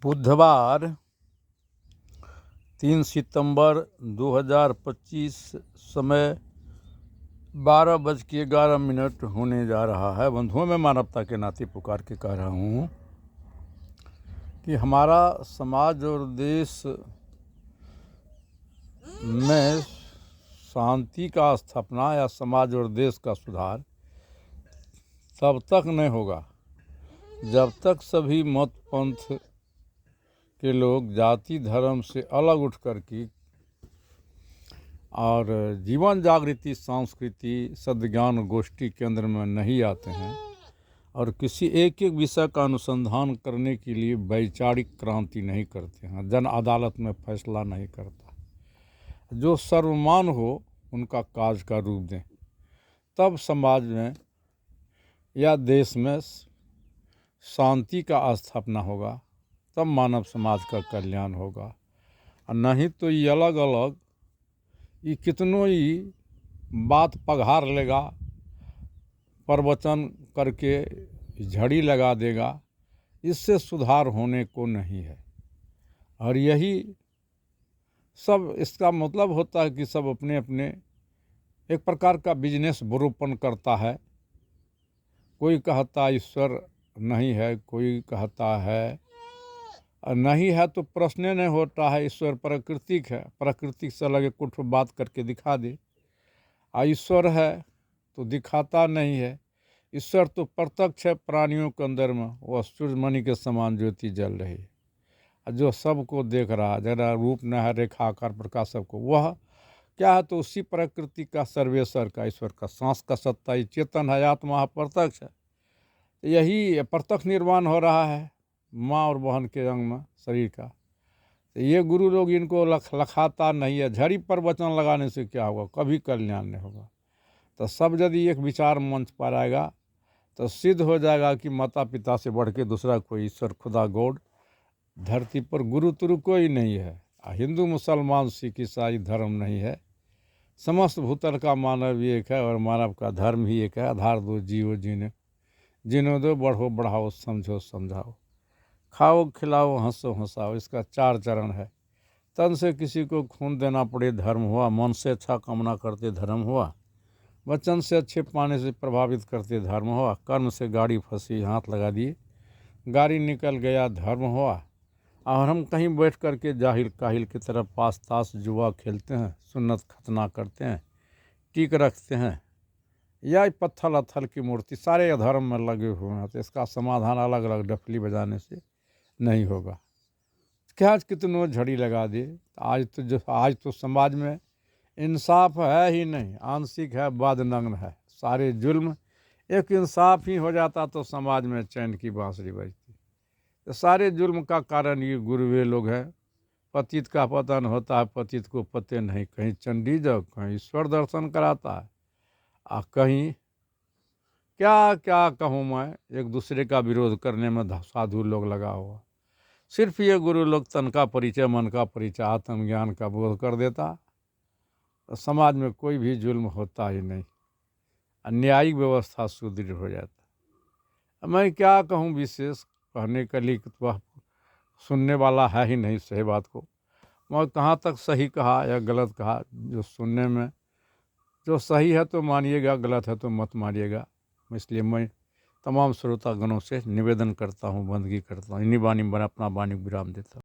बुधवार 3 सितंबर 2025 समय 12:11 होने जा रहा है। बंधुओं, मैं मानवता के नाते पुकार के कह रहा हूँ कि हमारा समाज और देश में शांति का स्थापना या समाज और देश का सुधार तब तक नहीं होगा जब तक सभी मत पंथ के लोग जाति धर्म से अलग उठ कर के और जीवन जागृति संस्कृति सद्ज्ञान गोष्ठी केंद्र में नहीं आते हैं और किसी एक एक विषय का अनुसंधान करने के लिए वैचारिक क्रांति नहीं करते हैं, जन अदालत में फैसला नहीं करता, जो सर्वमान हो उनका काज का रूप दें, तब समाज में या देश में शांति का स्थापना होगा, तब मानव समाज का कल्याण होगा। और नहीं तो ये अलग अलग ये कितनों ही बात पघार लेगा, प्रवचन करके झड़ी लगा देगा, इससे सुधार होने को नहीं है। और यही सब इसका मतलब होता है कि सब अपने अपने एक प्रकार का बिजनेस बरोपन करता है। कोई कहता ईश्वर नहीं है, कोई कहता है नहीं है, तो प्रश्न नहीं होता है ईश्वर प्राकृतिक है, प्राकृतिक से लगे कुछ बात करके दिखा दे। ईश्वर है तो दिखाता नहीं है। ईश्वर तो प्रत्यक्ष है प्राणियों के अंदर में, वह सूर्यमणि के समान ज्योति जल रही है जो सबको देख रहा है, जरा रूप न है रेखा आकार प्रकाश सबको, वह क्या है तो उसी प्रकृति का सर्वेश्वर का ईश्वर का सांस का सत्ता ही चेतन है, आत्मा है, प्रत्यक्ष है। यही प्रत्यक्ष निर्माण हो रहा है माँ और बहन के अंग में शरीर का। तो ये गुरु लोग इनको लखाता नहीं है। झड़ी पर वचन लगाने से क्या होगा, कभी कल्याण नहीं होगा। तो सब यदि एक विचार मंच पर आएगा तो सिद्ध हो जाएगा कि माता पिता से बढ़ के दूसरा कोई ईश्वर खुदा गॉड धरती पर गुरु तुरु कोई नहीं है। हिंदू मुसलमान सिख ईसाई धर्म नहीं है, समस्त भूतल का मानव एक है और मानव का धर्म ही एक है। आधार दो जियो जीनो दो, बढ़ो बढ़ाओ, समझो समझाओ, खाओ खिलाओ, हंसो हंसाओ, इसका 4 चरण है। तन से किसी को खून देना पड़े धर्म हुआ, मन से अच्छा कामना करते धर्म हुआ, वचन से अच्छे पाने से प्रभावित करते धर्म हुआ, कर्म से गाड़ी फंसी हाथ लगा दिए गाड़ी निकल गया धर्म हुआ। और हम कहीं बैठ कर के जाहिल काहिल की तरफ पास ताश जुआ खेलते हैं, सुन्नत खतना करते हैं, टीक रखते हैं, या पत्थर अत्थल की मूर्ति सारे अधर्म में लगे हुए हैं। तो इसका समाधान अलग अलग डफली बजाने से नहीं होगा। क्या कितनों झड़ी लगा दे, आज तो समाज में इंसाफ है ही नहीं, आंशिक है, बदनग्न है, सारे जुल्म। एक इंसाफ ही हो जाता तो समाज में चैन की बांसुरी बजती। तो सारे जुल्म का कारण ये गुरुवे लोग हैं। पतित का पतन होता है, पतित को पते नहीं, कहीं चंडी जाओ, कहीं ईश्वर दर्शन कराता है, कहीं क्या क्या कहूँ मैं, एक दूसरे का विरोध करने में साधु लोग लगा हुआ। सिर्फ ये गुरु लोग तन का परिचय मन का परिचय आत्मज्ञान का बोध कर देता, तो समाज में कोई भी जुल्म होता ही नहीं, न्यायिक व्यवस्था सुदृढ़ हो जाता। मैं क्या कहूँ विशेष कहने के लिए, वह सुनने वाला है ही नहीं सही बात को। मैं कहाँ तक सही कहा या गलत कहा, जो सुनने में जो सही है तो मानिएगा, गलत है तो मत मानिएगा। इसलिए मैं तमाम श्रोतागणों से निवेदन करता हूँ, बंदगी करता हूँ, इन्हीं वाणी पर अपना वाणी विराम देता हूँ।